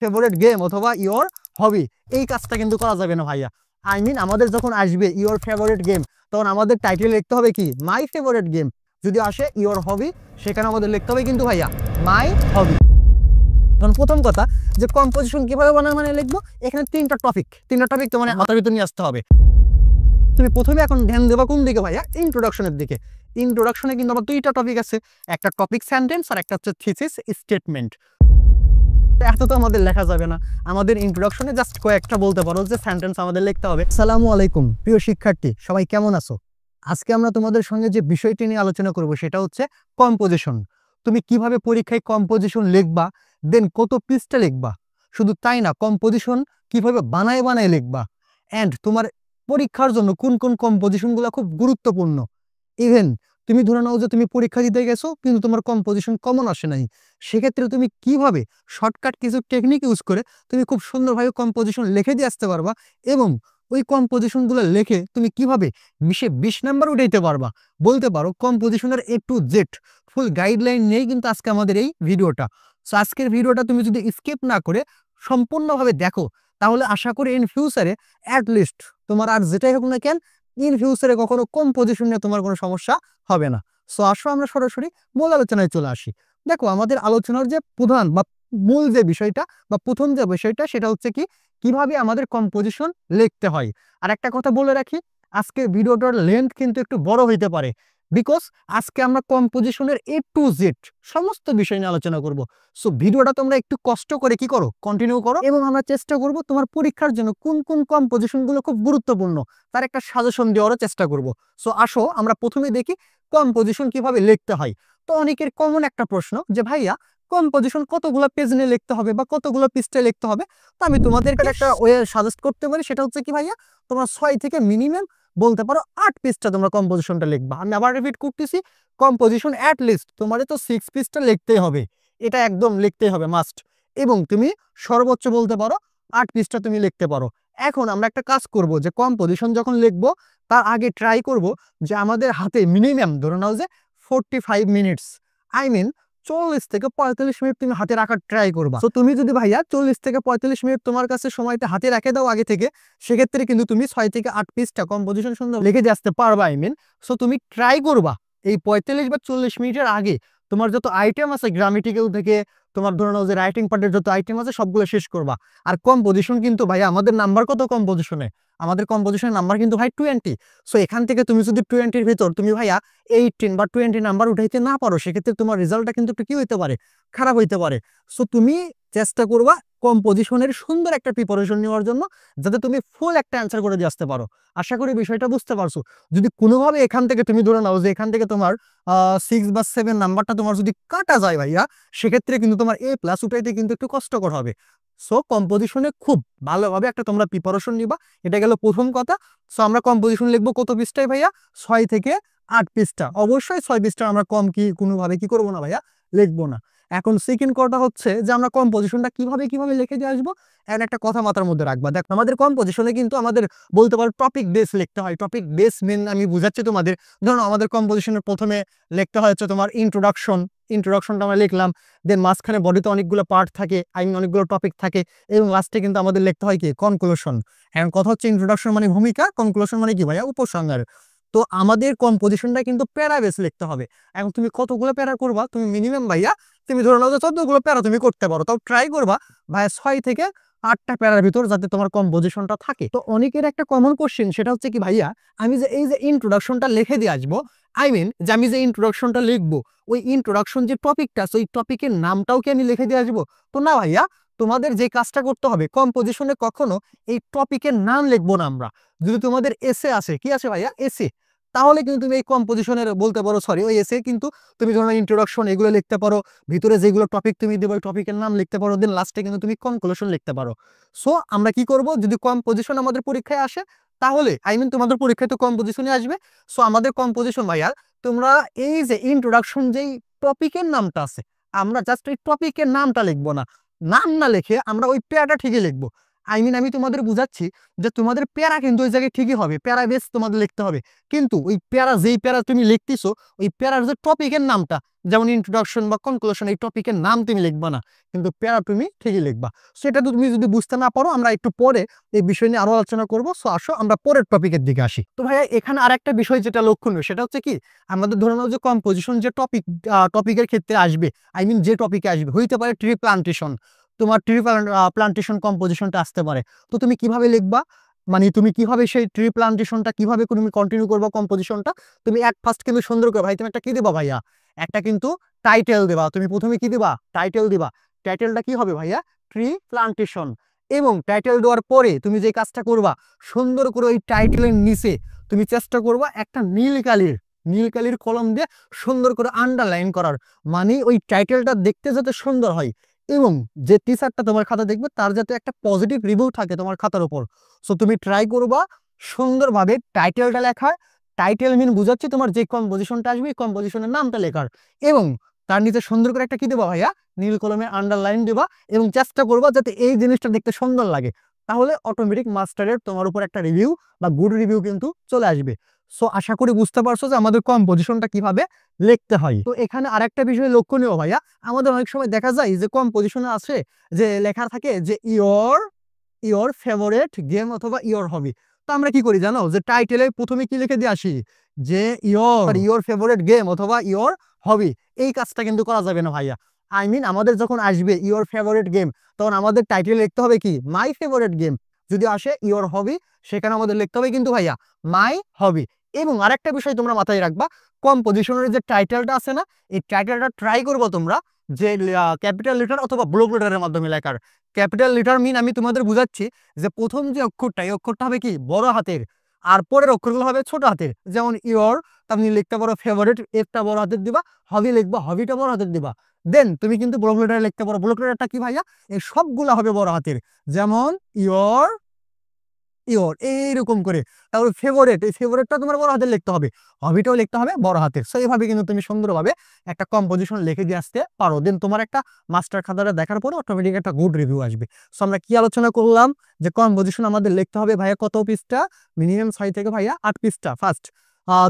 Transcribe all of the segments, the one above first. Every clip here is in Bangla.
ফেভারিট গেম অথবা ইওর হবি, এই কাজটা কিন্তু করা যাবে না ভাইয়া। আই মিন আমাদের যখন আসবে ইওর ফেভারিট গেম, তখন আমাদের টাইটেল লিখতে হবে কি মাই ফেভারিট গেম। যদি আসে ইওর হবি, সেখানে আমাদের লিখতে হবে কিন্তু ভাইয়া মাই হবি। এখন প্রথম কথা যে কম্পোজিশন কিভাবে বানায় মানে লিখবো, এখানে তিনটা টপিক তোমার মাথার ভিতর নিয়ে আসতে হবে। তুমি প্রথমে এখন ধ্যান দেবা কোন দিকে ভাইয়া, ইন্ট্রোডাকশনের দিকে। ইন্ট্রোডাকশনে কিন্তু আমার দুইটা টপিক আছে, একটা টপিক সেন্টেন্স আর একটা হচ্ছে থিসিস স্টেটমেন্ট। এত তো আমাদের লেখা যাবে না, আমাদের ইন্ট্রোডাকশনে জাস্ট কয়েকটা বলতে পারো যে সেন্টেন্স আমাদের লিখতে হবে। আসসালামু আলাইকুম প্রিয় শিক্ষার্থী, সবাই কেমন আছো? আজকে আমরা তোমাদের সঙ্গে যে বিষয়টি নিয়ে আলোচনা করব সেটা হচ্ছে কম্পোজিশন। তুমি কিভাবে পরীক্ষায় কম্পোজিশন লিখবা, দেন কত পৃষ্ঠা লিখবা, শুধু তাই না কম্পোজিশন কিভাবে বানায় বানায় লিখবা, অ্যান্ড তোমার পরীক্ষার জন্য কোন কোন কম্পোজিশনগুলো খুব গুরুত্বপূর্ণ। ইভেন তুমি ধরে নাও যে তুমি পরীক্ষা দিতে গেছো কিন্তু তোমার কম্পোজিশন কমন আসে নাই, সেক্ষেত্রে তুমি কিভাবে শর্টকাট কিছু টেকনিক ইউজ করে তুমি খুব সুন্দরভাবে কম্পোজিশন লিখে দিয়ে আসতে পারবা, এবং ওই কম্পোজিশনগুলো লিখে তুমি কিভাবে 20 নাম্বার উঠাইতে পারবা। বলতে পারো কম্পোজিশনের A to Z full guideline নিয়েই কিন্তু আজকে আমাদের এই ভিডিওটা। সো আজকের ভিডিওটা তুমি যদি স্কিপ না করে সম্পূর্ণভাবে দেখো, তাহলে আশা করি ইন ফিউচারে অ্যাটলিস্ট তোমার আর যেটাই হোক না কেন, ইন ফিউচারে কখনো কম্পোজিশন নিয়ে তোমার কোনো সমস্যা হবে না। সো আসো আমরা সরাসরি মূল আলোচনায় চলে আসি। দেখো আমাদের আলোচনার যে প্রধান বা মূল যে বিষয়টা বা প্রথম যে বিষয়টা সেটা হচ্ছে কি, কিভাবে আমাদের কম্পোজিশন লিখতে হয়। আর একটা কথা বলে রাখি, আজকে ভিডিওটার লেন্থ কিন্তু একটু বড় হইতে পারে, বিকজ আজকে আমরা কম্পোজিশনের A to Z সমস্ত বিষয় নিয়ে আলোচনা করব। সো ভিডিওটা তোমরা একটু কষ্ট করে কি করো, কন্টিনিউ করো, এবং আমরা চেষ্টা করব তোমার পরীক্ষার জন্য কোন কোন কম্পোজিশনগুলো খুব গুরুত্বপূর্ণ তার একটা সাজেশন দেওয়ারও চেষ্টা করব। সো আসো আমরা প্রথমে দেখি কম্পোজিশন কিভাবে লিখতে হয়। তো অনেকের কমন একটা প্রশ্ন যে ভাইয়া কম্পোজিশন কতগুলো পেজ নিয়ে লিখতে হবে বা কতগুলো পৃষ্ঠায় লিখতে হবে। তো আমি তোমাদেরকে একটা ওয়ে সাজেস্ট করতে পারি, সেটা হচ্ছে কি ভাইয়া, তোমরা 6 থেকে মিনিমাম বলতে পারো 8 পৃষ্ঠা তোমরা কম্পোজিশনটা লিখবা। আমি আবার রিপিট করতেছি, কম্পোজিশন অ্যাট লিস্ট তোমার তো 6 পৃষ্ঠা লিখতেই হবে, এটা একদম লিখতেই হবে মাস্ট। এবং তুমি সর্বোচ্চ বলতে পারো 8 পৃষ্ঠা তুমি লিখতে পারো। এখন আমরা একটা কাজ করব যে কম্পোজিশন যখন লিখবো তার আগে ট্রাই করব যে আমাদের হাতে মিনিমাম ধরে নাও যে 45 মিনিটস, আই মিন 40 থেকে 45 মিনিট তুমি হাতে রাখার ট্রাই করবা। তো তুমি যদি ভাইয়া 40 থেকে 45 মিনিট তোমার কাছে সময়টা হাতে রেখে দাও আগে থেকে, সেক্ষেত্রে কিন্তু তুমি 6 থেকে 8 পৃষ্ঠা কম্পোজিশন সুন্দর লিখে দিয়ে আসতে পারবা। আই মিন সো তুমি ট্রাই করবা এই 45 বা 40 মিনিটের আগে তোমার যত আইটেম আছে গ্রামেটিক্যাল থেকে তোমার ধরে নাও যে রাইটিং পার্টের যত আইটেম আছে সবগুলো শেষ করবা। আর কম্পোজিশন কিন্তু ভাইয়া আমাদের নাম্বার কত কম্পোজিশনে, আমাদের কম্পোজিশনের নাম্বার কিন্তু ভাই 20। সো এখান থেকে তুমি যদি 20-র ভিতর তুমি ভাইয়া 18 বা 20 নাম্বার উঠাইতে না পারো, সেক্ষেত্রে তোমার রেজাল্টটা কিন্তু একটু কি হইতে পারে, খারাপ হইতে পারে। সো তুমি চেষ্টা করবা কম্পোজিশনের সুন্দর একটা প্রিপারেশন নেওয়ার জন্য, যাতে তুমি ফুল একটা অ্যান্সার করে দিয়ে আসতে পারো। আশা করি বিষয়টা বুঝতে পারছো। যদি কোনোভাবে এখান থেকে তুমি ধরে নাও যে এখান থেকে তোমার 6 বা 7 নাম্বারটা তোমার যদি কাটা যায় ভাইয়া, সেক্ষেত্রে কিন্তু তোমার A+ উঠাইতে কিন্তু একটু কষ্টকর হবে। সো কম্পোজিশনে খুব ভালোভাবে একটা তোমরা প্রিপারেশন নিবা, এটা গেল প্রথম কথা। সো আমরা কম্পোজিশন লিখবো কত পৃষ্ঠায় ভাইয়া, 6 থেকে 8 পৃষ্ঠা। অবশ্যই 6 পৃষ্ঠা আমরা কম কি কোনোভাবে কি করবো না ভাইয়া, লিখবো না। এখন সেকেন্ড কথা হচ্ছে যে আমরা কম্পোজিশনটা কিভাবে কিভাবে লিখে দিয়ে আসবো, এর একটা কথা মাথার মধ্যে রাখবা। দেখ আমাদের কম্পোজিশনে কিন্তু আমাদের বলতে পারো টপিক বেস লিখতে হয়। টপিক বেস মেন আমি বুঝাচ্ছি তোমাদের। ধরো আমাদের কম্পোজিশনের প্রথমে লিখতে হয় হচ্ছে তোমার ইন্ট্রোডাকশনটা আমরা লিখলাম, দেন মাঝখানে বডিতে অনেকগুলো পার্ট থাকে, অনেকগুলো টপিক থাকে, এবং লাস্টে কিন্তু আমাদের লিখতে হয় কি কনক্লুশন। এখন কথা হচ্ছে ইন্ট্রোডাকশন মানে ভূমিকা, কনক্লুশন মানে কি ভাইয়া উপসংহার। তো আমাদের কম্পোজিশনটা কিন্তু প্যারা বেস লিখতে হবে। এখন তুমি কতগুলো প্যারা করবা, তুমি মিনিমাম ভাইয়া তুমি ধরে নাও যে 14গুলো প্যারা তুমি করতে পারো, তাও ট্রাই করবা ভাইয়া 6 থেকে 8টা প্যারার ভিতর যাতে তোমার কম্পোজিশনটা থাকে। তো অনেকের একটা কমন কোশ্চেন সেটা হচ্ছে কি ভাইয়া, আমি যে এই যে ইন্ট্রোডাকশনটা লিখে দিয়ে আসবো, আই মিন যে আমি যে ইন্ট্রোডাকশনটা লিখবো, ওই ইন্ট্রোডাকশন যে টপিকটা আছে ওই টপিকের নামটাও কি আমি লিখে দিয়ে আসবো? তো না ভাইয়া, তোমাদের যে কাজটা করতে হবে কম্পোজিশনে কখনো এই টপিকের নাম লিখবো না আমরা। যদি তোমাদের এসে আছে, কি আছে ভাইয়া এসে, তাহলে কিন্তু তুমি এই কম্পোজিশনের বলতে পারো সরি ওই এসে কিন্তু তুমি ধরো ইন্ট্রোডাকশন এগুলো লিখতে পারো, ভিতরে যেগুলো টপিক তুমি দেবে ওই টপিকের নাম লিখতে পারো, দেন লাস্টে কিন্তু তুমি কনক্লুশন লিখতে পারো। সো আমরা কি করব, যদি কম্পোজিশন আমাদের পরীক্ষায় আসে, তাহলে আই মিন তোমাদের পরীক্ষায় তো কম্পোজিশনই আসবে। সো আমাদের কম্পোজিশন ভাইয়া, তোমরা এই যে ইন্ট্রোডাকশন যেই টপিকের নামটা আছে, আমরা জাস্ট ওই টপিকের নামটা লিখবো না, নাম না লিখে আমরা ওই প্যারাটা ঠিকই লিখবো। আমি তোমাদের বুঝাচ্ছি যে তোমাদের প্যারা কিন্তু ওই জায়গায় ঠিকই হবে, প্যারা বেস তোমাদের লিখতে হবে, কিন্তু ওই প্যারা যেই প্যারা তুমি লিখতেছো ওই প্যারার যে টপিকের নামটা, যেমন ইন্ট্রোডাকশন বা কনক্লুশন, এই টপিকের নাম তুমি লিখবা না, কিন্তু প্যারা তুমি ঠিকই লিখবা। সেটা তো তুমি যদি বুঝতে না পারো, আমরা একটু পরে এই বিষয় নিয়ে আরো আলোচনা করবো। সো আসো আমরা পরের টপিকের দিকে আসি। তো ভাইয়া এখানে আরেকটা বিষয় যেটা লক্ষণীয় সেটা হচ্ছে কি, আমাদের ধরে নাও যে কম্পোজিশন যে টপিকের ক্ষেত্রে আসবে, যে টপিকে আসবে, হইতে পারে ট্রি প্লান্টেশন, তোমার ট্রি প্লান্টেশন কম্পোজিশনটা আসতে পারে। তো তুমি কিভাবে লিখবা, তুমি কিভাবে সেই ট্রি প্লান্টেশনটা কিভাবে তুমি কন্টিনিউ করবা কম্পোজিশনটা, তুমি ফার্স্ট কিন্তু সুন্দর করে ভাই তুমি একটা কি দিবা ভাইয়া, একটা কিন্তু টাইটেল দেবা। তুমি প্রথমে কি দিবা, টাইটেল দিবা। টাইটেলটা কি হবে ভাইয়া, ট্রি প্লান্টেশন। এবং টাইটেল দেওয়ার পরে তুমি যে কাজটা করবা, সুন্দর করে ওই টাইটেলের নিচে তুমি চেষ্টা করবা একটা নীল কালির কলম দিয়ে সুন্দর করে আন্ডারলাইন করার, ওই টাইটেলটা দেখতে যাতে সুন্দর হয় এবং যে টিচারটা তোমার খাতা দেখবে তার যাতে একটা পজিটিভ রিভিউ থাকে তোমার খাতার উপর। সো তুমি ট্রাই করবা সুন্দরভাবে টাইটেলটা লেখার। টাইটেল বুঝাচ্ছি তোমার যে কম্পোজিশনটা আসবে এই কম্পোজিশনের নামটা লেখার, এবং তার নিচে সুন্দর করে একটা কি দেবা ভাইয়া, নীল কলমে আন্ডারলাইন দেবা, এবং চেষ্টা করবা যাতে এই জিনিসটা দেখতে সুন্দর লাগে। তাহলে অটোমেটিক মাস্টারের তোমার উপর একটা রিভিউ বা গুড রিভিউ কিন্তু চলে আসবে। সো আশা করি বুঝতে পারছো যে আমাদের কম্পোজিশনটা কিভাবে লিখতে হয়। তো এখানে আরেকটা বিষয় লক্ষণীয় ভাইয়া, আমাদের অনেক সময় দেখা যায় যে কম্পোজিশনে আছে যে লেখা থাকে যে ইয়োর ফেভারিট গেম অথবা ইয়োর হবি। তো আমরা কি করি জানো, যে টাইটেলে প্রথমে কি লিখে দিয়ে আসি, যে ইয়োর ফেভারিট গেম অথবা ইয়োর হবি। এই কাজটা কিন্তু করা যাবে না ভাইয়া। আমাদের যখন আসবে ইয়োর ফেভারিট গেম, তখন আমাদের টাইটেলে লিখতে হবে কি, মাই ফেভারিট গেম। যদি আসে ইয়োর হবি, সেখানে আমাদের লিখতে হবে কিন্তু ভাইয়া মাই হবি। এবং আরেকটা বিষয় তোমরা মাথায় রাখবা, কম্পোজিশনের যে টাইটেলটা আছে না, এই টাইটেলটা ট্রাই করবো তোমরা যে ক্যাপিটাল লেটার অথবা ব্লক লেটারের মাধ্যমে লেখার। ক্যাপিটাল লেটার আমি তোমাদের বুঝাচ্ছি যে প্রথম যে অক্ষরটা, এই অক্ষরটা হবে কি বড় হাতের, আর পরের অক্ষরগুলো হবে ছোট হাতের। যেমন ইয়োর তুমি লিখতে পারো ফেভারিট, এফটা বড় হাতের দিবা, হবি লিখবা, হবিটা বড় হাতের দিবা। দেন তুমি কিন্তু ব্লক লেটারে লিখতে পারো, ব্লক লেটারটা কি ভাইয়া, এই সবগুলা হবে বড় হাতের। যেমন ইয়োর এইরকম করে। তারপর ফেভারিট, এই ফেভারিটটা তোমার বড় হাতের লিখতে হবে, হবিটাও লিখতে হবে বড় হাতের। সো এইভাবে কিন্তু তুমি সুন্দরভাবে একটা কম্পোজিশন লিখে দিয়ে আসতে পারো। দেন তোমার একটা মাস্টার খাতাটা দেখার পরে অটোমেটিক একটা গুড রিভিউ আসবে। সো আমরা কি আলোচনা করলাম, যে কম্পোজিশন আমাদের লিখতে হবে ভাইয়া কত পৃষ্ঠা, মিনিমাম 6 থেকে ভাইয়া 8 পৃষ্ঠা ফার্স্ট।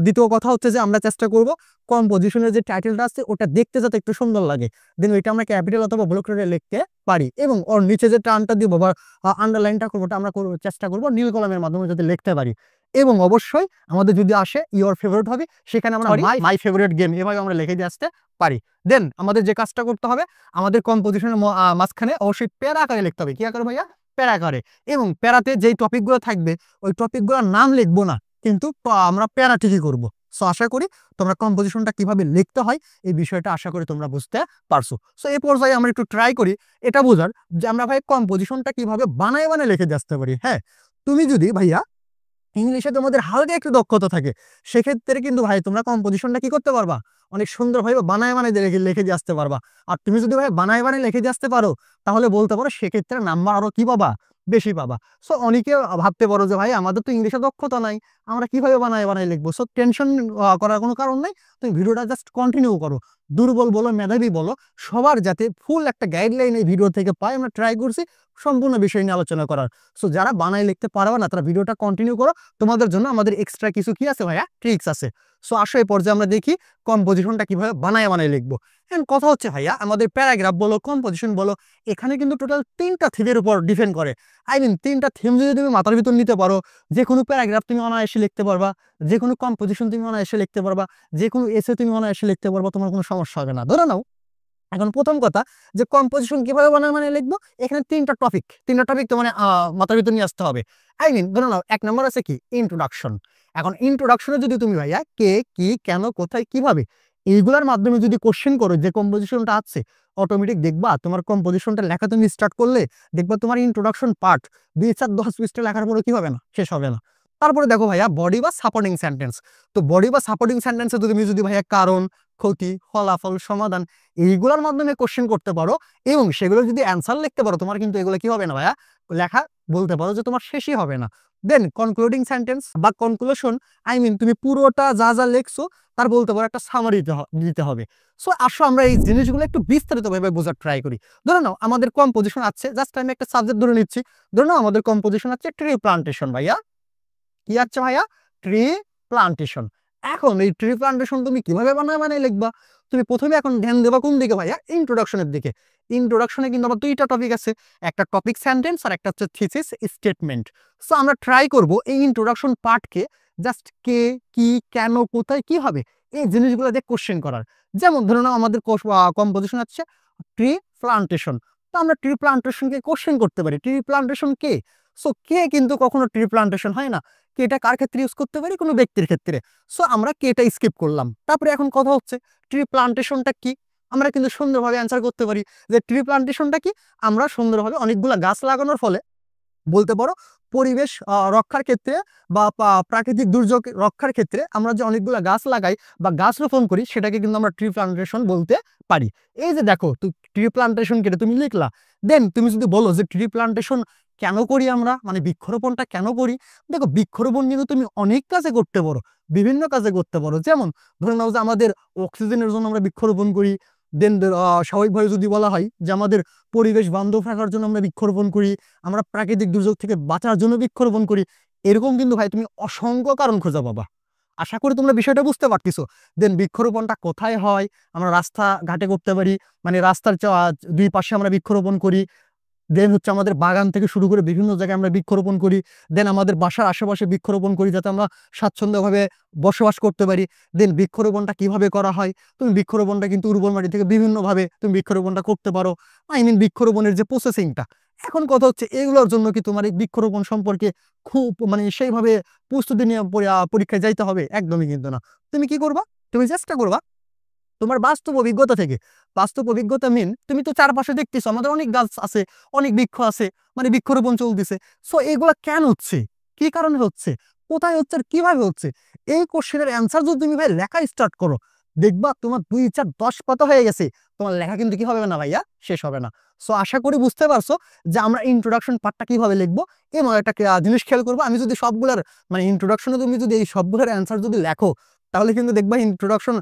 দ্বিতীয় কথা হচ্ছে যে আমরা চেষ্টা করব কম্পোজিশনের যে টাইটেলটা আছে ওটা দেখতে যাতে একটু সুন্দর লাগে, দেন ওইটা আমরা ক্যাপিটাল অথবা ব্লক লেটারে লিখতে পারি। এবং ওর নিচে যে টার্নটা দিব বা আন্ডারলাইনটা করবো, ওটা আমরা চেষ্টা করবো নীল কলমের মাধ্যমে যাতে লিখতে পারি। এবং অবশ্যই আমাদের যদি আসে ইয়োর ফেভারিট হবে, সেখানে আমরা মাই ফেভারিট গেম এভাবে আমরা লিখে দিয়ে আসতে পারি। দেন আমাদের যে কাজটা করতে হবে, আমাদের কম্পোজিশনের মাঝখানে অবশ্যই প্যারা আকারে লিখতে হবে। কি আকারে ভাইয়া, প্যারা আকারে। এবং প্যারাতে যেই টপিকগুলো থাকবে ওই টপিকগুলোর নাম লিখবো না, কিন্তু আমরা প্যারা ঠিকই করবো। সো আশা করি তোমরা কম্পোজিশনটা কিভাবে লিখতে হয় এই বিষয়টা আশা করি তোমরা বুঝতে পারছো। সো এই পর্যায়ে আমরা একটু ট্রাই করি এটা বোঝার যে আমরা ভাই কম্পোজিশনটা কিভাবে বানায় লিখে দিয়ে আসতে পারি। হ্যাঁ, তুমি যদি ভাইয়া ইংলিশে তোমাদের হালকা একটু দক্ষতা থাকে, সেক্ষেত্রে কিন্তু ভাই তোমরা কম্পোজিশনটা কি করতে পারবা, অনেক সুন্দর ভাবে বানায় লিখে দিয়ে আসতে পারবা। আর তুমি যদি ভাই বানায় লিখে দিয়ে আসতে পারো, তাহলে বলতে পারো সেক্ষেত্রে নাম্বার আরো কি পাবা, বেশি পাবা। সো অনেকে ভাবতে পারো যে ভাই আমাদের তো ইংলিশে দক্ষতা নাই, আমরা কিভাবে বানায় লিখবো। সো টেনশন করার কোনো কারণ নাই, তুমি ভিডিওটা জাস্ট কন্টিনিউ করো। দুর্বল বলো মেধাবী বলো, সবার যাতে ফুল একটা গাইডলাইন এই ভিডিও থেকে পাই, আমরা ট্রাই করছি সম্পূর্ণ বিষয় নিয়ে আলোচনা করার। সো যারা বানায় লিখতে পারবে না তারা ভিডিওটা কন্টিনিউ করো, তোমাদের জন্য আমাদের এক্সট্রা কিছু কি আছে ভাইয়া, ট্রিক্স আছে। সো আসো এই পর্যায়ে আমরা দেখি কম্পোজিশনটা কিভাবে বানায় লিখবো। এন্ড কথা হচ্ছে ভাইয়া, আমাদের প্যারাগ্রাফ বলো কম্পোজিশন বলো, এখানে কিন্তু টোটাল 3টা থিমের উপর ডিপেন্ড করে। 3টা থিম যদি তুমি মাথার ভিতর নিতে পারো, যে কোনো প্যারাগ্রাফ তুমি অনায়াসে লিখতে পারবা, যে কোনো কম্পোজিশন তুমি অনায়াসে লিখতে পারবা, যে কোনো এসে তুমি অনায়াসে লিখতে পারবা, তোমার কোনো সমস্যা হবে না। ধরে নাও এখন প্রথম কথা, যে কম্পোজিশন কিভাবে বানায় লিখবো, এখানে 3টা টপিক তো মাথার ভিতর নিয়ে আসতে হবে। ধরে নাও 1 নম্বর আছে কি, ইন্ট্রোডাকশন। এখন ইন্ট্রোডাকশনে যদি তুমি ভাইয়া কে, কি, কেন, কোথায়, কিভাবে, এইগুলোর মাধ্যমে যদি কোশ্চেন করো যে কম্পোজিশনটা আছে, অটোমেটিক দেখবা তোমার কম্পোজিশনটা লেখা তুমি স্টার্ট করলে দেখবা তোমার ইন্ট্রোডাকশন পার্ট 2, 4, 10 পৃষ্ঠা লেখার পরে কি হবে না, শেষ হবে না। তারপরে দেখো ভাইয়া বডি বা সাপোর্টিং সেন্টেন্স। তো বডি বা সাপোর্টিং সেন্টেন্সে তুমি যদি ভাইয়া কারণ, ক্ষতি, ফলাফল, সমাধান এইগুলোর মাধ্যমে কোশ্চেন করতে পারো এবং সেগুলো যদি অ্যান্সার লিখতে পারো, তোমার কিন্তু এগুলো কি হবে না ভাইয়া, লেখা বলতে পারো যে তোমার শেষই হবে না। দেন কনক্লুডিং সেন্টেন্স বা কনক্লুশন, তুমি পুরোটা যা যা লিখছো তার বলতে পারো একটা সামারি দিতে হবে। সো আসো আমরা এই জিনিসগুলো একটু বিস্তারিতভাবে বোঝার ট্রাই করি। ধরে নাও আমাদের কম্পোজিশন আছে, জাস্ট আমি একটা সাবজেক্ট ধরে নিচ্ছি। ধরে নাও আমাদের কম্পোজিশন আছে ট্রি প্লান্টেশন। ভাইয়া কি আছে ভাইয়া? Tree plantation. এখন এই ট্রি প্লান্টেশন তুমি কিভাবে বানায় লিখবা? তুমি প্রথমে এখন ধ্যান দেবা কোন দিকে ভাইয়া? ইন্ট্রোডাকশনের দিকে। ইন্ট্রোডাকশনে কিন্তু আমার দুইটা টপিক আছে, একটা টপিক সেন্টেন্স আর একটা হচ্ছে থিসিস স্টেটমেন্ট। সো আমরা ট্রাই করব এই ইন্ট্রোডাকশন পার্টকে জাস্ট কে, কি, কেন, কোথায়, কি হবে এই জিনিসগুলো দিয়ে কোশ্চেন করার। যেমন ধরুন আমাদের কম্পোজিশন আছে ট্রি প্লান্টেশন, তো আমরা ট্রি প্লান্টেশনকে কোশ্চেন করতে পারি ট্রি প্লান্টেশন কে। সো কে কিন্তু কখনো ট্রি প্লান্টেশন হয় না। কেটা কার ক্ষেত্রে ইউজ করতে পারি? কোনো ব্যক্তির ক্ষেত্রে। সো আমরা কেটা স্কিপ করলাম। তারপরে এখন কথা হচ্ছে ট্রি প্লান্টেশনটা কি। আমরা কিন্তু সুন্দরভাবে অ্যান্সার করতে পারি যে ট্রি প্লান্টেশনটা কি। আমরা সুন্দরভাবে অনেকগুলা গাছ লাগানোর ফলে বলতে পারো পরিবেশ রক্ষার ক্ষেত্রে বা প্রাকৃতিক দুর্যোগ রক্ষার ক্ষেত্রে আমরা যে অনেকগুলা গাছ লাগাই বা গাছ রোপণ করি সেটাকে কিন্তু আমরা ট্রি প্লান্টেশন বলতে পারি। এই যে দেখো ট্রি প্লান্টেশন কেটে তুমি লিখলা, দেন তুমি যদি বলো যে ট্রি প্লান্টেশন কেন করি আমরা, মানে বৃক্ষরোপণটা কেন করি। দেখো বৃক্ষরোপণ কিন্তু তুমি অনেক কাজে করতে পারো, বিভিন্ন কাজে করতে পারো। যেমন ধরে নাও যে আমাদের অক্সিজেনের জন্য আমরা বৃক্ষরোপণ করি। দেন স্বাভাবিকভাবে যদি বলা হয় যে আমাদের পরিবেশ বান্ধব রাখার জন্য আমরা বৃক্ষরোপণ করি, আমরা প্রাকৃতিক দুর্যোগ থেকে বাঁচার জন্য বৃক্ষরোপণ করি। এরকম কিন্তু ভাই তুমি অসংখ্য কারণ খুঁজে পাবা। আশা করি তোমরা বিষয়টা বুঝতে পারতেছো। দেন বৃক্ষরোপণটা কোথায় হয়? আমরা রাস্তা ঘাটে করতে পারি, মানে রাস্তার দুই পাশে আমরা বৃক্ষরোপণ করি। দেন হচ্ছে আমাদের বাগান থেকে শুরু করে বিভিন্ন জায়গায় আমরা বৃক্ষরোপণ করি। দেন আমাদের বাসার আশেপাশে বৃক্ষরোপণ করি যাতে আমরা স্বাচ্ছন্দ্যভাবে বসবাস করতে পারি। দেন বৃক্ষরোপণটা কিভাবে করা হয়? তুমি বৃক্ষরোপণটা কিন্তু উর্বর মাটি থেকে বিভিন্নভাবে তুমি বৃক্ষরোপণটা করতে পারো। বৃক্ষরোপণের যে প্রসেসিংটা, এখন কথা হচ্ছে এগুলোর জন্য কি তোমার এই বৃক্ষরোপণ সম্পর্কে খুব মানে সেইভাবে প্রস্তুতি নিয়ে পরীক্ষায় যাইতে হবে? একদমই কিন্তু না। তুমি কি করবা? তুমি চেষ্টা করবা তোমার বাস্তব অভিজ্ঞতা থেকে। বাস্তব অভিজ্ঞতা তুমি তো চারপাশে দেখতেছো আমাদের অনেক গাছ আছে, অনেক বৃক্ষ আছে, মানে বৃক্ষরোপণ চলতেছে। সো এগুলা কেন হচ্ছে, কি কারণে হচ্ছে, কোথায় হচ্ছে আর কিভাবে হচ্ছে, এই কোশ্চেনের অ্যান্সার যদি তুমি ভাই লেখা স্টার্ট করো, দেখবা তোমার 2, 4, 10 পাতা হয়ে গেছে, তোমার লেখা কিন্তু কি হবে না ভাইয়া? শেষ হবে না। সো আশা করি বুঝতে পারছো যে আমরা ইন্ট্রোডাকশন পার্টটা কিভাবে লিখবো। এবং একটা জিনিস খেয়াল করবো, আমি যদি সবগুলার মানে ইন্ট্রোডাকশনে তুমি যদি এই সবগুলোর অ্যান্সার যদি লেখো, তাহলে কিন্তু দেখবা ইন্ট্রোডাকশন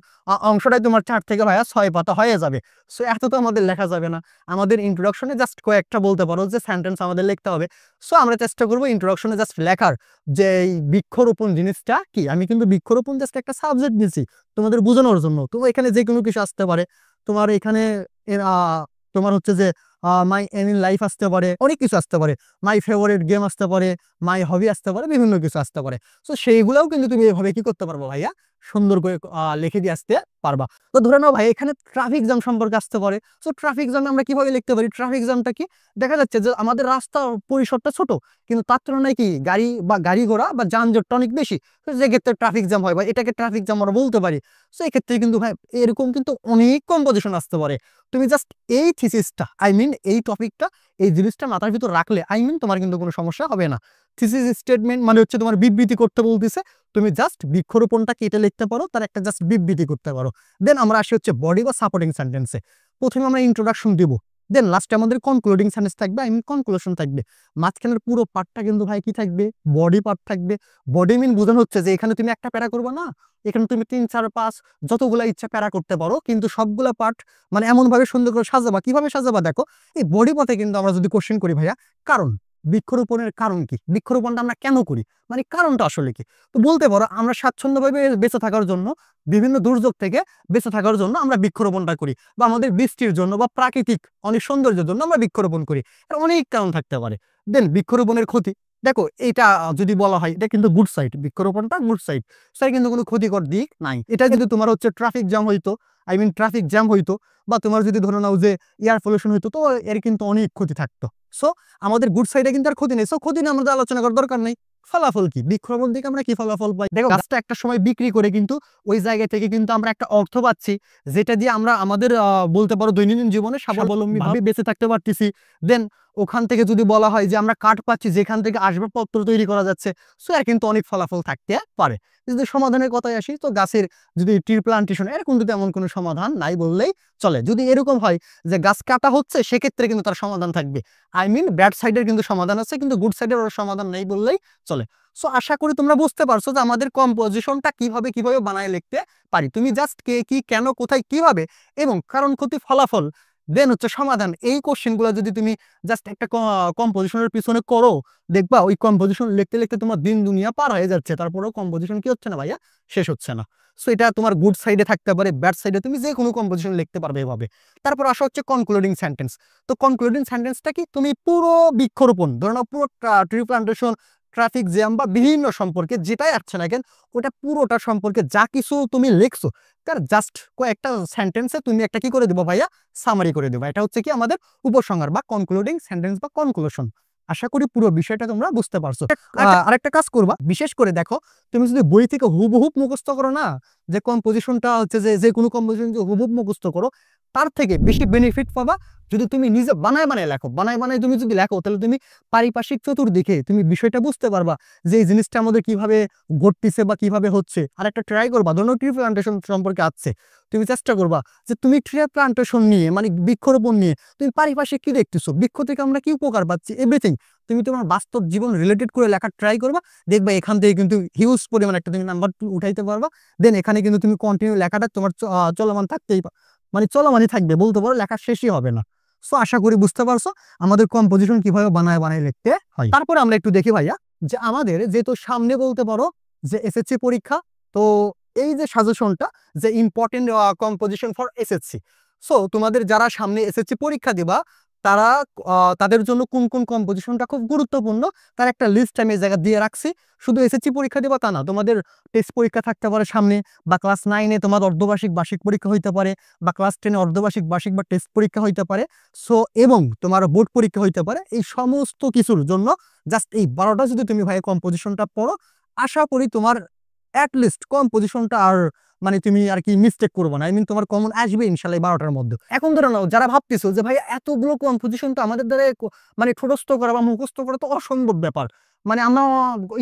অংশটাই তোমার 4 থেকে ভাইয়া 6 পাতা হয়ে যাবে। সো এত তো আমাদের লেখা যাবে না। আমাদের ইন্ট্রোডাকশনে জাস্ট কয়েকটা বলতে পারো যে সেন্টেন্স আমাদের লিখতে হবে। সো আমরা চেষ্টা করবো ইন্ট্রোডাকশনে জাস্ট লেখার যে এই বৃক্ষরোপণ জিনিসটা কি। আমি কিন্তু বৃক্ষরোপণ জাস্ট একটা সাবজেক্ট দিয়েছি তোমাদের বোঝানোর জন্য। তো এখানে যে কোনো কিছু আসতে পারে, তোমার এখানে তোমার হচ্ছে যে মাই এম ইন লাইফ আসতে পারে, অনেক কিছু আসতে পারে, মাই ফেভারিট গেম আসতে পারে, মাই হবি আসতে পারে, বিভিন্ন কিছু আসতে পারে। সো সেইগুলোও কিন্তু তুমি এভাবে কি করতে পারবো ভাইয়া? সুন্দর করে লিখে দিয়ে আসতে পারবা। তো ধরে নাও ভাই এখানে ট্রাফিক জ্যাম সম্পর্কে আসতে পারে। সো ট্রাফিক জ্যাম আমরা কিভাবে লিখতে পারি? ট্রাফিক জ্যামটা কি? দেখা যাচ্ছে যে আমাদের রাস্তা পরিসরটা ছোট, কিন্তু তার তুলনায় কি গাড়ি ঘোড়া বা যানজটটা অনেক বেশি। তো যে ক্ষেত্রে ট্রাফিক জ্যাম হয় বা এটাকে ট্রাফিক জ্যাম আমরা বলতে পারি। সো এই ক্ষেত্রে কিন্তু ভাই এরকম কিন্তু অনেক কম্পোজিশন আসতে পারে। তুমি জাস্ট এই থিসিসটা এই টপিকটা, এই জিনিসটা মাথার ভিতর রাখলে তোমার কিন্তু কোনো সমস্যা হবে না। থিসিস স্টেটমেন্ট মানে হচ্ছে তোমার বিবৃতি করতে বলতেছে, তুমি জাস্ট বৃক্ষরোপণটা কেটে লিখতে পারো, তার একটা জাস্ট বিবৃতি করতে পারো। দেন আমরা আসি হচ্ছে বডি বা সাপোর্টিং সেন্টেন্সে। প্রথমে আমরা ইন্ট্রোডাকশন দিব, দেন লাস্টে আমাদের কনক্লুডিং সেন্টেন্স থাকবে, কনক্লুশন থাকবে। মাঝখানের পুরো পার্টটা কিন্তু ভাই কি থাকবে? বডি পার্ট থাকবে। বডি বোঝানো হচ্ছে যে এখানে তুমি একটা প্যারা করবে না, এখানে তুমি 3, 4, 5 যতগুলা ইচ্ছা প্যারা করতে পারো, কিন্তু সবগুলা পার্ট মানে এমন ভাবে সুন্দর করে সাজাবা। কিভাবে সাজাবা? দেখো এই বডি পথে কিন্তু আমরা যদি কোশ্চেন করি ভাইয়া, কারণ বৃক্ষরোপণের কারণ কি, বৃক্ষরোপণটা আমরা কেন করি, মানে কারণটা আসলে কি। তো বলতে পারো আমরা স্বাচ্ছন্দ্যভাবে বেঁচে থাকার জন্য, বিভিন্ন দুর্যোগ থেকে বেঁচে থাকার জন্য আমরা বৃক্ষরোপণটা করি, বা আমাদের বৃষ্টির জন্য বা প্রাকৃতিক অনেক সৌন্দর্যের জন্য আমরা বৃক্ষরোপণ করি। এর অনেক কারণ থাকতে পারে। দেন বৃক্ষরোপণের ক্ষতি, দেখো এটা যদি বলা হয় এটা কিন্তু গুড সাইড, বৃক্ষরোপণটা গুড সাইড, সেটা কিন্তু কোনো ক্ষতিকর দিক নাই। এটা যদি তোমার হচ্ছে ট্রাফিক জ্যাম হইতো, ট্রাফিক জ্যাম হইতো, বা তোমার যদি ধরে নাও যে এয়ার পলিউশন হইতো, তো এর কিন্তু অনেক ক্ষতি থাকতো। সো আমাদের গুড সাইডে কিন্তু আর ক্ষতি নেই। সো ক্ষতি নিয়ে আমাদের আলোচনা করার দরকার নেই। ফলাফল কি? বৃক্ষরোপণ থেকে আমরা কি ফলাফল পাই? দেখো গাছটা একটা সময় বিক্রি করে কিন্তু ওই জায়গা থেকে কিন্তু আমরা একটা অর্থ পাচ্ছি, যেটা দিয়ে আমরা আমাদের বলতে পারো দৈনন্দিন জীবনে স্বাবলম্বী ভাবে বেঁচে থাকতে পারতেছি। দেন ওখান থেকে যদি বলা হয় যে আমরা কাঠ পাচ্ছি যেখান থেকে আসবাবপত্র তৈরি করা যাচ্ছে, সো এর কিন্তু অনেক ফলাফল থাকতে পারে। যদি সমাধানের কথায় আসি, তো গাছের যদি ট্রি প্লান্টেশন, এর কিন্তু তেমন কোনো সমাধান নাই বললেই চলে। যদি এরকম হয় যে গাছ কাটা হচ্ছে, সেক্ষেত্রে কিন্তু তার সমাধান থাকবে। আই মিন ব্যাড সাইডের কিন্তু সমাধান আছে, কিন্তু গুড সাইডের ওর সমাধান নেই বললেই চলে। সো আশা করি তোমরা বুঝতে পারছো যে আমাদের কম্পোজিশনটা কিভাবে কিভাবে বানায় লিখতে পারি। তুমি জাস্ট কে কি কেন কোথায় কিভাবে এবং কারণ ক্ষতি ফলাফল দেন হচ্ছে সমাধান, এই কোশ্চেনগুলো যদি তুমি জাস্ট একটা কম্পোজিশনের পিছনে করো, দেখবা ওই কম্পোজিশন লিখতে লিখতে তোমার দিন দুনিয়া পার হয়ে যাচ্ছে, তারপরেও কম্পোজিশন কি হচ্ছে না ভাইয়া, শেষ হচ্ছে না। সো এটা তোমার গুড সাইডে থাকতে পারে, ব্যাড সাইডে তুমি যে কোনো কম্পোজিশন লিখতে পারবে এভাবে। তারপর আসা হচ্ছে কনক্লুডিং সেন্টেন্স। তো কনক্লুডিং সেন্টেন্সটা কি, তুমি পুরো বৃক্ষরোপণ, ধরো না পুরো ট্রি প্লান্টেশন, ট্রাফিক জ্যাম বা বিভিন্ন সম্পর্কে যেটাই আসছে না কেন, ওটা পুরোটা সম্পর্কে যা কিছু তুমি লিখছো তার জাস্ট কয়েকটা সেন্টেন্সে তুমি একটা কি করে দেবো ভাইয়া, সামারি করে দেবো। এটা হচ্ছে কি আমাদের উপসংহার বা কনক্লুডিং সেন্টেন্স বা কনক্লুশন। আশা করি পুরো বিষয়টা তোমরা বুঝতে পারছো। আরেকটা কাজ করবা, বিশেষ করে দেখো, তুমি যদি বই থেকে হুবহুব মুখস্থ করো না, যে কম্পোজিশনটা হচ্ছে যে কোনো কম্পোজিশন যদি হুবহুব মুখস্থ করো, তার থেকে বেশি বেনিফিট পাবা যদি তুমি নিজে বানায় বানায় লেখো। বানায় বানায় তুমি যদি লেখো, তাহলে তুমি পারিপার্শ্বিক চতুর্দিকে তুমি বিষয়টা বুঝতে পারবা যে এই জিনিসটা আমাদের কিভাবে ঘটতেছে বা কিভাবে হচ্ছে। আর একটা ট্রাই করবা, ধরো ট্রি প্লান্টেশন সম্পর্কে আছে, তুমি চেষ্টা করবা যে তুমি ট্রি প্লান্টেশন নিয়ে মানে বৃক্ষরোপণ নিয়ে তুমি পারিপার্শ্বিক কি দেখতেছো, বৃক্ষ থেকে আমরা কি উপকার পাচ্ছি, এভরিথিং তুমি তোমার বাস্তব জীবন রিলেটেড করে লেখার ট্রাই করবা। দেখবা এখান থেকে কিন্তু হিউজ পরিমাণ একটা তুমি নাম্বার উঠাইতে পারবা। দেন এখানে কিন্তু তুমি কন্টিনিউ লেখাটা তোমার চলমান থাকতেই মানে চলমানই থাকবে, বলতে পারো লেখা শেষই হবে না। সো আশা করি বুঝতে পারছো আমাদের কম্পোজিশন কিভাবে বানায় বানায় লিখতে হয়। তারপরে আমরা একটু দেখি ভাইয়া, যে আমাদের যেহেতু সামনে বলতে পারো যে এসএসসি পরীক্ষা, তো এই যে সাজেশনটা যে important composition for SSC, so তোমাদের যারা সামনে এসএসসি পরীক্ষা দিবা, তারা তাদের জন্য কোন কোন কম্পোজিশনটা খুব গুরুত্বপূর্ণ তার একটা লিস্ট আমি এই জায়গা দিয়ে রাখছি। শুধু এসএসসি পরীক্ষা দিবা তা না, তোমাদের টেস্ট পরীক্ষা থাকতে পারে সামনে, বা ক্লাস 9-এ তোমার অর্ধবার্ষিক বার্ষিক পরীক্ষা হইতে পারে, বা ক্লাস 10-এ অর্ধবার্ষিক বার্ষিক বা টেস্ট পরীক্ষা হইতে পারে। সো এবং তোমার বোর্ড পরীক্ষা হইতে পারে। এই সমস্ত কিছুর জন্য জাস্ট এই 12টা যদি তুমি ভাই কম্পোজিশনটা পড়ো, আশা করি তোমার অ্যাটলিস্ট কম্পোজিশনটা আর মানে তুমি আর কি মিস্টেক করবো না। আই মিন তোমার কমন আসবে ইনশাল্লাহ 12টার মধ্যে। এখন ধরে নাও যারা ভাবতেছো যে ভাই এতগুলো কম্পোজিশন তো আমাদের দ্বারা মানে ঠোঁটস্থ করা বা মুখস্থ করা তো অসম্ভব ব্যাপার, মানে আমরা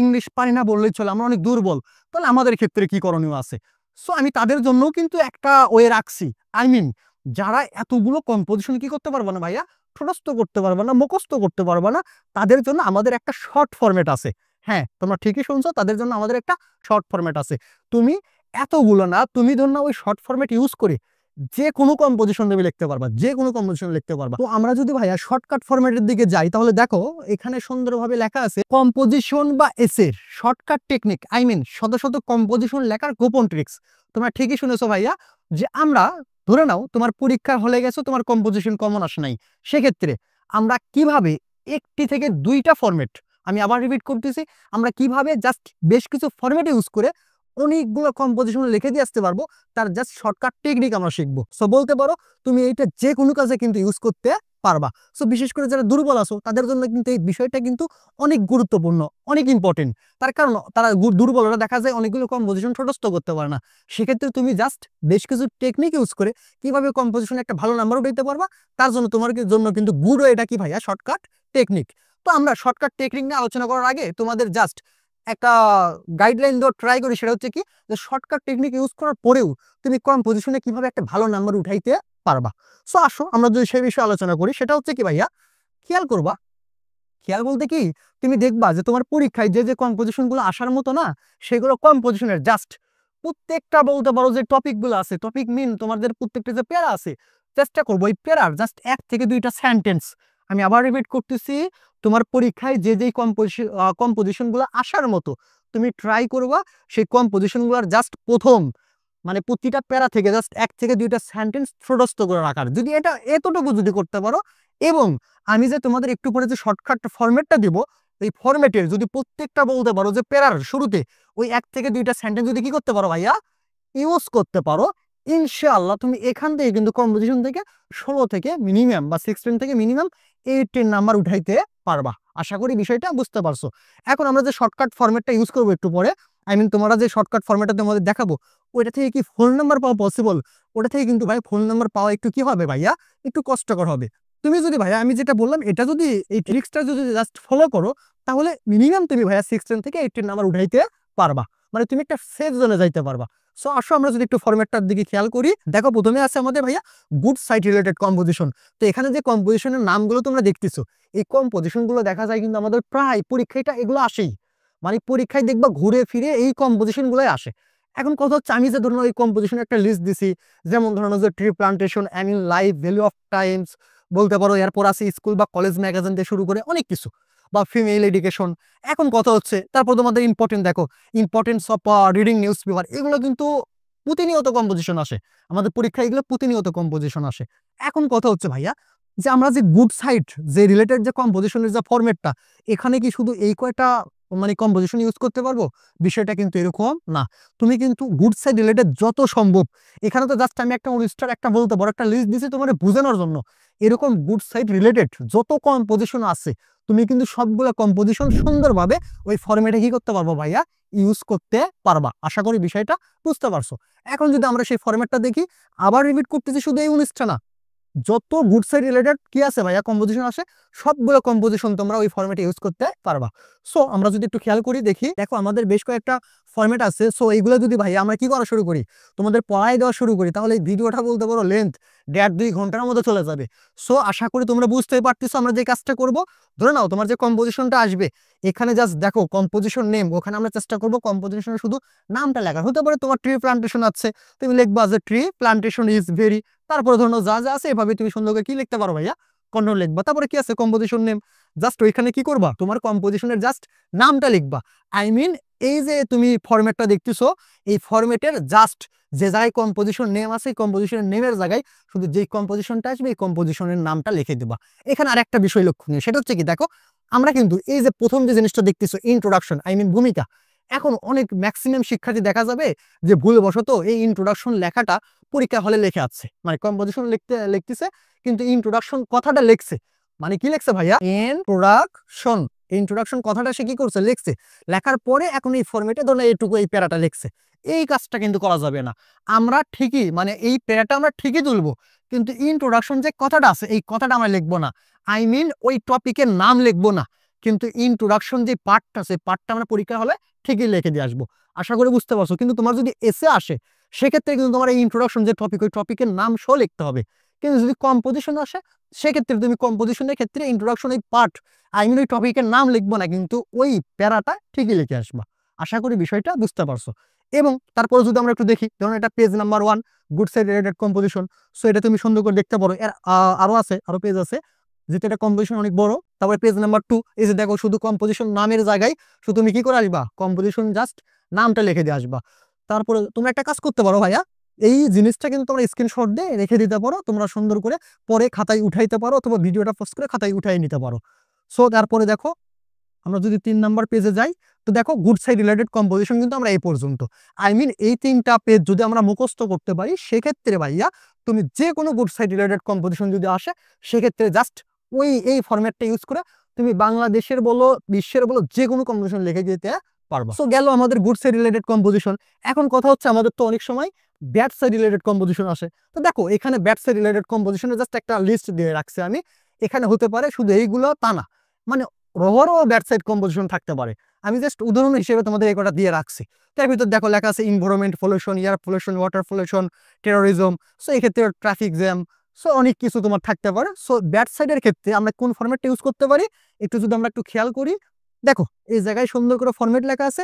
ইংলিশ পারি না বললেই চলে, আমরা অনেক দুর্বল, তাহলে আমাদের ক্ষেত্রে কি করণীয় আছে? সো আমি তাদের জন্যও কিন্তু একটা ওয়ে রাখছি। আই মিন যারা এতগুলো কম্পোজিশন কি করতে পারবো না ভাইয়া, ঠোঁটস্থ করতে পারবো না, মুখস্থ করতে পারবো না, তাদের জন্য আমাদের একটা শর্ট ফরম্যাট আছে। হ্যাঁ, তোমরা ঠিকই শুনছো, তাদের জন্য আমাদের একটা শর্ট ফরম্যাট আছে। তুমি এতগুলো না, তুমি ধর না ওই শর্ট ফরম্যাট ইউজ করে যে কোনো কম্পোজিশন তুমি লিখতে পারবা, যে কোনো কম্পোজিশন লিখতে পারবা। তো আমরা যদি ভাইয়া শর্টকাট ফরম্যাটের দিকে যাই, তাহলে দেখো এখানে সুন্দরভাবে লেখা আছে কম্পোজিশন বা এসের শর্টকাট টেকনিক, আই মিন শত শত কম্পোজিশন লেখার গোপন ট্রিক্স। তোমরা ঠিকই শুনেছো ভাইয়া, যে আমরা ধরে নাও তোমার পরীক্ষা হলে গেছো, তোমার কম্পোজিশন কমন আসে নাই, সেক্ষেত্রে আমরা কিভাবে একটি থেকে দুইটা ফরম্যাট, আমি আবার রিপিট করতেছি, আমরা কিভাবে জাস্ট বেশ কিছু ফরম্যাট ইউজ করে অনেকগুলো কম্পোজিশন লিখে দিয়ে আসতে পারবো, তার জাস্ট শর্টকাট টেকনিক আমরা শিখবো। সো বলতে পারো তুমি এইটা যে কোনো কাজে কিন্তু ইউজ করতে পারবা। সো বিশেষ করে যারা দুর্বল আছো তাদের জন্য কিন্তু এই বিষয়টা কিন্তু অনেক গুরুত্বপূর্ণ, অনেক ইম্পর্টেন্ট। তার কারণ তারা দুর্বলরা দেখা যায় অনেকগুলো কম্পোজিশন ঠোঁটস্থ করতে পারে না। সেক্ষেত্রে তুমি জাস্ট বেশ কিছু টেকনিক ইউজ করে কিভাবে কম্পোজিশনে একটা ভালো নাম্বার উঠাইতে পারবা, তার জন্য তোমার জন্য কিন্তু গুড এটা কি ভাইয়া, শর্টকাট টেকনিক। তো আমরা শর্টকাট টেকনিক নিয়ে আলোচনা করার আগে তোমাদের জাস্ট একটা গাইডলাইন দেওয়ার ট্রাই করি, সেটা হচ্ছে কি যে শর্টকাট টেকনিক ইউজ করার পরেও তুমি কম্পোজিশনে কিভাবে একটা ভালো নাম্বার উঠাইতে পারবা। সো আসো আমরা যদি সেই বিষয়ে আলোচনা করি, সেটা হচ্ছে কি ভাইয়া, খেয়াল করবা, খেয়াল বলতে কি, তুমি দেখবা যে তোমার পরীক্ষায় যে যে কম্পোজিশন গুলো আসার মতো না, সেগুলো কম্পোজিশনের জাস্ট প্রত্যেকটা বলতে পারো যে টপিক গুলো আছে, টপিক মিন তোমাদের প্রত্যেকটা যে প্যারা আছে, চেষ্টা করবো ওই প্যারার জাস্ট 1 থেকে 2টা সেন্টেন্স, আমি আবার রিপিট করতেছি, তোমার পরীক্ষায় যে যেই কম্পোজিশন গুলো আসার মতো তুমি ট্রাই করবা সেই কম্পোজিশন গুলার জাস্ট প্রথম মানে প্রতিটা প্যারা থেকে জাস্ট 1 থেকে 2টা সেন্টেন্স ঠোঁটস্থ করে রাখার, যদি এটা এতটুকু যদি করতে পারো, এবং আমি যে তোমাদের একটু পরে যে শর্টকাট ফরম্যাটটা দিব, এই ফরম্যাটের যদি প্রত্যেকটা বলতে পারো যে প্যারার শুরুতে ওই 1 থেকে 2টা সেন্টেন্স যদি কি করতে পারো ভাইয়া, ইউজ করতে পারো, ইনশাআল্লাহ তুমি এখান থেকে কিন্তু কম্পোজিশন থেকে 16 থেকে মিনিমাম বা 16 থেকে মিনিমাম 18 নাম্বার উঠাইতে পারবা। আশা করি বিষয়টা বুঝতে পারছো। এখন আমরা যে শর্টকাট ফরম্যাটটা ইউজ করবো একটু পরে, আই মিন তোমরা যে শর্টকাট ফরম্যাটটা তোমাদের দেখাবো, ওইটা থেকে কি ফুল নাম্বার পাওয়া পসিবল? ওটা থেকে কিন্তু ভাই ফুল নাম্বার পাওয়া একটু কি হবে ভাইয়া, একটু কষ্টকর হবে। তুমি যদি ভাইয়া আমি যেটা বললাম এটা যদি এই ট্রিক্সটা যদি জাস্ট ফলো করো, তাহলে মিনিমাম তুমি ভাইয়া 16 থেকে 18 নাম্বার উঠাইতে পারবা, মানে তুমি একটা সেফ জোনে যাইতে পারবা। সো আসো আমরা যদি একটু ফরম্যাটটার দিকে খেয়াল করি, দেখো প্রথমে আছে আমাদের ভাইয়া গুড সাইট রিলেটেড কম্পোজিশন। তো এখানে যে কম্পোজিশনের নামগুলো তোমরা দেখতেছো, এই কম্পোজিশন গুলো দেখা যায় কিন্তু আমাদের প্রায় পরীক্ষাটা এগুলো আসেই, মানে পরীক্ষায় দেখবা ঘুরে ফিরে এই কম্পোজিশন গুলোই আসে। এখন কথা হচ্ছে আমি যে ধরুন এই কম্পোজিশন একটা লিস্ট দিছি, যেমন ধরুন যে tree plantation, annual life, value of times বলতে পারো, এরপর আছে স্কুল বা কলেজ ম্যাগাজিন দিয়ে শুরু করে অনেক কিছু, বা ফিমেল এডুকেশন। এখন কথা হচ্ছে তারপর তোমাদের ইম্পর্টেন্ট দেখো, importance of reading news paper, এগুলো কিন্তু প্রতিনিয়ত কম্পোজিশন আসে আমাদের পরীক্ষায়, এগুলো প্রতিনিয়ত কম্পোজিশন আসে। এখন কথা হচ্ছে ভাইয়া যে আমরা যে গুড সাইট যে রিলেটেড যে কম্পোজিশনের যে ফরম্যাটটা, এখানে কি শুধু এই কয়টা মানে কম্পোজিশন ইউজ করতে পারবো? বিষয়টা কিন্তু এরকম না। তুমি কিন্তু গুড সাইড রিলেটেড যত সম্ভব, এখানে তো জাস্ট আমি একটা অনুষ্ঠান একটা বলতে বড় একটা লিস্ট দিছি তোমার বোঝানোর জন্য, এরকম গুড সাইড রিলেটেড যত কম্পোজিশন আছে তুমি কিন্তু সবগুলো কম্পোজিশন সুন্দরভাবে ওই ফরম্যাটে কি করতে পারবো ভাইয়া, ইউজ করতে পারবা। আশা করি বিষয়টা বুঝতে পারছো। এখন যদি আমরা সেই ফরম্যাটটা দেখি, আবার রিপিট করতেছি, শুধু এই 19টা না, যত গুড সাইড রিলেটেড কি আছে ভাইয়া কম্পোজিশন আসে, সবগুলো কম্পোজিশন তোমরা ওই ফরম্যাটে ইউজ করতে পারবা। সো আমরা যদি একটু খেয়াল করি দেখি, দেখো আমাদের বেশ কয়েকটা ফরম্যাট আছে। সো এইগুলো যদি ভাইয়া আমরা কি করা শুরু করি, তোমাদের পড়াই দেওয়া শুরু করি, তাহলে এই ভিডিওটা বলতে পারো লেন্থ 1.5-2 ঘন্টার মধ্যে চলে যাবে। সো আশা করি তোমরা বুঝতেই পারতেছো আমরা যে কাজটা করব। ধরে নাও তোমার যে কম্পোজিশনটা আসবে, এখানে জাস্ট দেখো কম্পোজিশন নেম, ওখানে আমরা চেষ্টা করবো কম্পোজিশনের শুধু নামটা লেখা। হতে পারে তোমার ট্রি প্লান্টেশন আছে, তুমি লিখবা যে ট্রি প্লান্টেশন ইজ ভেরি, তারপরে ধরো যা যা আছে এভাবে তুমি সুন্দর করে কি লিখতে পারো ভাইয়া, কন্ট্রোল লিখবা। তারপরে কি আছে কম্পোজিশন নেম, জাস্ট ওইখানে কি করবা, তোমার কম্পোজিশনের জাস্ট নামটা লিখবা। আই মিন এই যে তুমি ফরম্যাটটা দেখতেছো, এই ফরম্যাটের জাস্ট যে জায়গায় কম্পোজিশন নেম আছে, এই কম্পোজিশনের নেমের জায়গায় শুধু যেই কম্পোজিশনটা আসবে এই কম্পোজিশনের নামটা লিখে দিবা। এখানে আরেকটা বিষয় লক্ষণীয়, সেটা হচ্ছে কি দেখো, আমরা কিন্তু এই যে প্রথম যে জিনিসটা দেখতেছো ইন্ট্রোডাকশন, আই মিন ভূমিকা, এখন অনেক ম্যাক্সিমাম শিক্ষার্থী দেখা যাবে যে ভুলবশত এই ইন্ট্রোডাকশন লেখাটা পরীক্ষা হলে লেখে আছে, মানে কম্পোজিশন লিখতেছে কিন্তু ইন্ট্রোডাকশন কথাটা লিখছে, মানে কি লিখছে ভাইয়া, ইন্ট্রোডাকশন, ইন্ট্রোডাকশন কথাটা সে কি করছে, লিখছে। লেখার পরে এখন এই ফরম্যাটে ধরুন এইটুকু এই প্যারাটা লিখছে। এই কাজটা কিন্তু করা যাবে না। আমরা ঠিকই মানে এই প্যারাটা আমরা ঠিকই তুলবো, কিন্তু ইন্ট্রোডাকশন যে কথাটা আছে এই কথাটা আমরা লিখবো না, আই মিন ওই টপিকের নাম লিখবো না, কিন্তু ইন্ট্রোডাকশন যে পার্টটা আছে পার্টটা আমরা পরীক্ষা হলে ঠিকই লিখে দিয়ে আসবো। আশা করি বুঝতে পারছো। কিন্তু তোমার যদি এসে আসে, সেক্ষেত্রে কিন্তু তোমার এই ইন্ট্রোডাকশন যে টপিক, ওই টপিকের নাম সহ লিখতে হবে। কিন্তু যদি কম্পোজিশন আসে, সেক্ষেত্রে তুমি কম্পোজিশনের ক্ষেত্রে ইন্ট্রোডাকশন এই পার্ট, আই মিন ওই টপিকের নাম লিখবো না, কিন্তু ওই প্যারাটা ঠিকই লিখে আসবা। আশা করি বিষয়টা বুঝতে পারছো। এবং তারপরে যদি আমরা একটু দেখি, ধরুন এটা page number 1 good side related composition. So এটা তুমি সুন্দর করে দেখতে পারো, এর আরো আছে, আরো পেজ আছে, যেটা এটা কম্পোজিশন অনেক বড়। তারপরে পেজ নাম্বার 2, এই যে দেখো শুধু কম্পোজিশন নামের জায়গায় শুধু তুমি কি করে আসবা, কম্পোজিশন জাস্ট নামটা লিখে দিয়ে আসবা। তারপরে তোমরা একটা কাজ করতে পারো ভাইয়া, এই জিনিসটা কিন্তু তোমরা স্ক্রিনশট দিয়ে রেখে দিতে পারো, তোমরা সুন্দর করে পরে খাতায় উঠাইতে পারো, অথবা ভিডিওটা পোস্ট করে খাতায় উঠাই নিতে পারো। সো তারপরে দেখো আমরা যদি 3 নাম্বার পেজে যাই, তো দেখো গুড সাইড রিলেটেড কম্পোজিশন কিন্তু আমরা এই পর্যন্ত, আই মিন এই 3টা পেজ যদি আমরা মুখস্থ করতে পারি, সেক্ষেত্রে ভাইয়া তুমি যে কোনো গুড সাইড রিলেটেড কম্পোজিশন যদি আসে, সেক্ষেত্রে জাস্ট ওই এই ফরম্যাটটা ইউজ করে তুমি বাংলাদেশের বলো বিশ্বের বলো যে কোনো কম্পোজিশন লিখে দিতে পারবা। সো গেল আমাদের গুড সাইড রিলেটেড কম্পোজিশন। এখন কথা হচ্ছে আমাদের তো অনেক সময় ব্যাড সাইড রিলেটেড কম্পোজিশন আসে। তো দেখো এখানে ব্যাড সাইড রিলেটেড কম্পোজিশনের জাস্ট একটা লিস্ট দিয়ে রাখছি আমি। এখানে হতে পারে শুধু এইগুলো তা না, মানে রোভারও ব্যাড সাইড কম্পোজিশন থাকতে পারে। আমি জাস্ট উদাহরণ হিসেবে তোমাদের এই কটা দিয়ে রাখছি। তার ভিতর দেখো লেখা আছে environment pollution, air pollution, water pollution, terrorism. So এই ক্ষেত্রে ট্রাফিক জ্যাম, সো অনেক কিছু তোমার থাকতে পারে। সো ব্যাড সাইডের ক্ষেত্রে আমরা কোন ফরম্যাটটা ইউজ করতে পারি, একটু যদি আমরা একটু খেয়াল করি, দেখো এই জায়গায় সুন্দর করে ফরম্যাট লেখা আছে।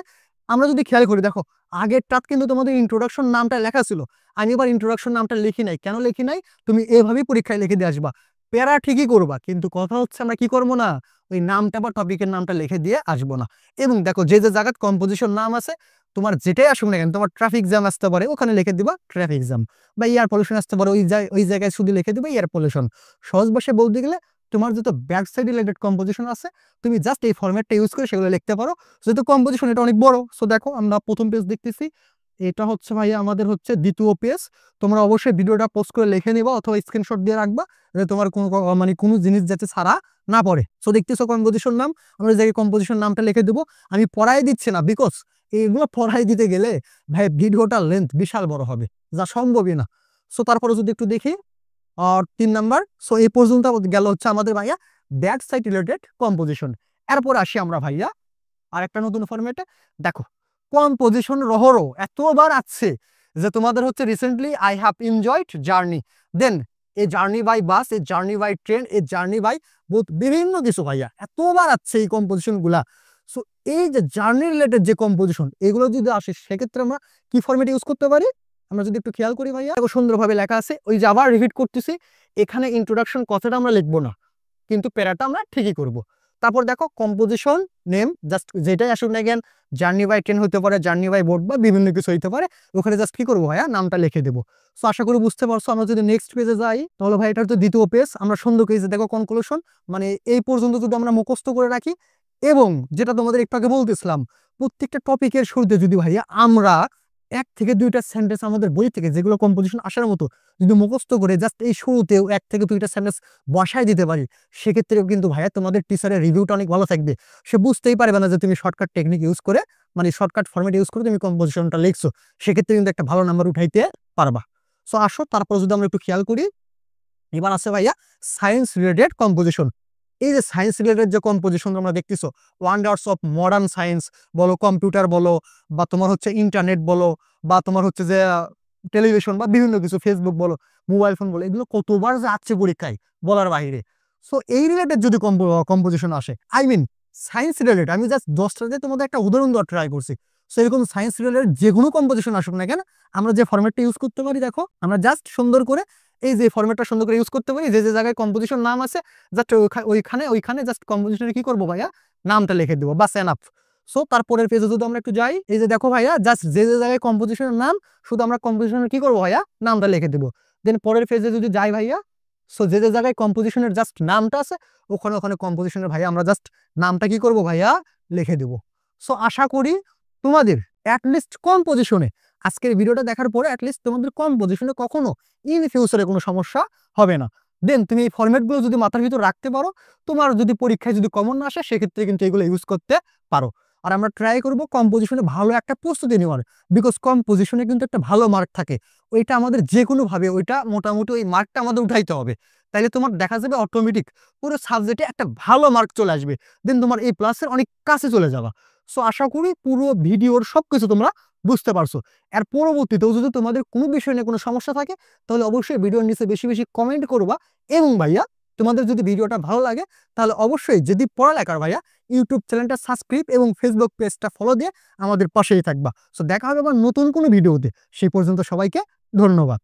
আমরা যদি খেয়াল করি দেখো আগেরটাত কিন্তু তোমাদের ইন্ট্রোডাকশন নামটা লেখা ছিল, আমি এবার ইন্ট্রোডাকশন নামটা লিখি নাই। কেন লিখি নাই, তুমি এভাবেই পরীক্ষায় লিখে দিয়ে আসবা, প্যারা ঠিকই করবা, কিন্তু কথা হচ্ছে আমরা কি করবো না, ওই নামটা বা টপিকের নামটা লিখে দিয়ে আসবো না। এবং দেখো যে যে জায়গায় কম্পোজিশন নাম আছে, তোমার যেটাই আসুক না কেন, তোমার ট্রাফিক জ্যাম আসতে পারে, ওখানে লিখে দিবা ট্রাফিক জ্যাম, বা এয়ার পলিউশন আসতে পারে, ওই জায়গায় শুধু লিখে দিবা এয়ার পলিউশন। সহজ ভাষায় বলতে গেলে তোমার যত ব্যাক সাইড রিলেটেড কম্পোজিশন আছে, তুমি জাস্ট এই ফরম্যাটটা ইউজ করে সেগুলো লিখতে পারো। যেহেতু কম্পোজিশন এটা অনেক বড়, সো দেখো আমরা প্রথম পেজ দেখতেছি, এটা হচ্ছে ভাইয়া আমাদের হচ্ছে দ্বিতীয় পেজ। তোমরা অবশ্যই ভিডিওটা পোস্ট করে লিখে নিবা অথবা স্ক্রিনশট দিয়ে রাখবা, যাতে তোমার কোনো মানে কোনো জিনিস যাতে ছাড়া না পড়ে। সো দেখতেছো কম্পোজিশন নাম, আমরা যে কম্পোজিশন নামটা লিখে দেবো। আমি পড়াই দিচ্ছি না, বিকজ এইগুলো পড়াই দিতে গেলে ভাই ভিডিওটার লেন্থ বিশাল বড় হবে, যা সম্ভবই না। সো তারপরে যদি একটু দেখি, আর 3 নাম্বার। সো এই পর্যন্ত গেল হচ্ছে আমাদের ভাইয়া ব্যাক সাইড রিলেটেড কম্পোজিশন। এরপর আসি আমরা ভাইয়া আর একটা নতুন ফরম্যাটে। দেখো কম্পোজিশন রহরো এতবার আছে যে তোমাদের হচ্ছে recently I have enjoyed journey, then a journey by bus, a journey by train, a journey by both, বিভিন্ন কিছু ভাইয়া এতবার আছে এই কম্পোজিশন গুলা। সো এই যে জার্নি রিলেটেড যে কম্পোজিশন এগুলো যদি আসে সেক্ষেত্রে আমরা কি ফরম্যাট ইউজ করতে পারি? আমরা যদি একটু খেয়াল করি ভাইয়া, সুন্দরভাবে লেখা আছে, ওই যে আবার রিপিট করতেছি, এখানে ইন্ট্রোডাকশন কথাটা আমরা লিখবো না, কিন্তু প্যারাটা আমরা ঠিকই করব। তারপর দেখো কম্পোজিশন নেম জাস্ট যেটাই আসুক না কেন, জার্নি বাই ট্রেন হতে পারে, জার্নি বাই বোট বা বিভিন্ন কিছু হইতে পারে, ওখানে জাস্ট কি করবো ভাইয়া নামটা লিখে দেবো। সো আশা করি বুঝতে পারছো। আমরা যদি নেক্সট পেজে যাই তাহলে ভাই এটা হচ্ছে দ্বিতীয় পেজ। আমরা সুন্দর পেজে দেখো কনক্লুশন, মানে এই পর্যন্ত যদি আমরা মুখস্থ করে রাখি, এবং যেটা তোমাদের একটু আগে বলতেছিলাম, প্রত্যেকটা টপিকের শুরুতে যদি ভাইয়া আমরা 1 থেকে 2টা সেন্টেন্স আমাদের বই থেকে যেগুলো কম্পোজিশন আসার মতো যদি মুখস্থ করে জাস্ট এই শুরুতেও 1 থেকে 2টা সেন্টেন্স বসায় দিতে পারি, সেক্ষেত্রেও কিন্তু ভাইয়া তোমাদের টিচারের রিভিউটা অনেক ভালো থাকবে। সে বুঝতেই পারবে না যে তুমি শর্টকাট টেকনিক ইউজ করে, মানে শর্টকাট ফরম্যাট ইউজ করে তুমি কম্পোজিশনটা লিখছো, সেক্ষেত্রে কিন্তু একটা ভালো নাম্বার উঠাইতে পারবা। সো আসো তারপর যদি আমরা একটু খেয়াল করি, এবার আছে ভাইয়া সায়েন্স রিলেটেড কম্পোজিশন। এই যে সায়েন্স রিলেটেড যে কম্পোজিশন তোমরা দেখতেছো, ওয়ান্ডার্স অফ মডার্ন সায়েন্স বলো, কম্পিউটার বলো, বা তোমার হচ্ছে ইন্টারনেট বলো, বা তোমার হচ্ছে যে টেলিভিশন বা বিভিন্ন কিছু, ফেসবুক বলো, মোবাইল ফোন বলো, এগুলো কতবার যে আসছে পরীক্ষায় বলার বাইরে। সো এই রিলেটেড যদি কম্পোজিশন আসে, আই মিন সায়েন্স রিলেটেড, আমি জাস্ট 10টাতে তোমাদের একটা উদাহরণ দেওয়ার ট্রাই করছি। সো এরকম সায়েন্স রিলেটেড যে কোনো কম্পোজিশন আসুক না কেন, আমরা যে ফরম্যাটটা ইউজ করতে পারি, দেখো আমরা জাস্ট সুন্দর করে এই যে ফরম্যাটটা সুন্দর করে ইউজ করতে পারি, যে যে জায়গায় কম্পোজিশন নাম আছে জাস্ট ওইখানে জাস্ট কম্পোজিশনে কি করবো ভাইয়া, নামটা লিখে দেবো, বাস এনাফ। সো তারপরের পেজে যদি আমরা একটু যাই, এই যে দেখো ভাইয়া জাস্ট যে যে জায়গায় কম্পোজিশনের নাম, শুধু আমরা কম্পোজিশনের কি করবো ভাইয়া, নামটা লিখে দেবো। দেন পরের পেজে যদি যাই ভাইয়া, সো যে যে জায়গায় কম্পোজিশনের জাস্ট নামটা আছে, ওখানে ওখানে কম্পোজিশনের ভাইয়া আমরা জাস্ট নামটা কি করবো ভাইয়া, লিখে দেবো। সো আশা করি তোমাদের অ্যাটলিস্ট কম্পোজিশনে, আজকের ভিডিওটা দেখার পরে অ্যাটলিস্ট তোমাদের কম্পোজিশনে কখনো ইন ফিউচারে কোনো সমস্যা হবে না। দেন তুমি এই ফরম্যাটগুলো যদি মাথার ভিতর রাখতে পারো, তোমার যদি পরীক্ষায় যদি কমন না আসে, সেক্ষেত্রে কিন্তু এগুলো ইউজ করতে পারো। আর আমরা ট্রাই করবো কম্পোজিশনে ভালো একটা প্রস্তুতি নেওয়ার, বিকজ কম্পোজিশনে কিন্তু একটা ভালো মার্ক থাকে, ওইটা আমাদের যে কোনোভাবে ওইটা মোটামুটি ওই মার্কটা আমাদের উঠাইতে হবে, তাইলে তোমার দেখা যাবে অটোমেটিক পুরো সাবজেক্টে একটা ভালো মার্ক চলে আসবে, দেন তোমার এই প্লাসের অনেক কাছে চলে যাবা। সো আশা করি পুরো ভিডিওর সবকিছু তোমরা বুঝতে পারছো। এর পরবর্তীতেও যদি তোমাদের কোনো বিষয় নিয়ে কোনো সমস্যা থাকে, তাহলে অবশ্যই ভিডিওর নিচে বেশি বেশি কমেন্ট করবা। এবং ভাইয়া তোমাদের যদি ভিডিওটা ভালো লাগে, তাহলে অবশ্যই যদি পড়ালেখার ভাইয়া ইউটিউব চ্যানেলটা সাবস্ক্রাইব এবং ফেসবুক পেজটা ফলো দিয়ে আমাদের পাশেই থাকবা। সো দেখা হবে আবার নতুন কোনো ভিডিওতে, সেই পর্যন্ত সবাইকে ধন্যবাদ।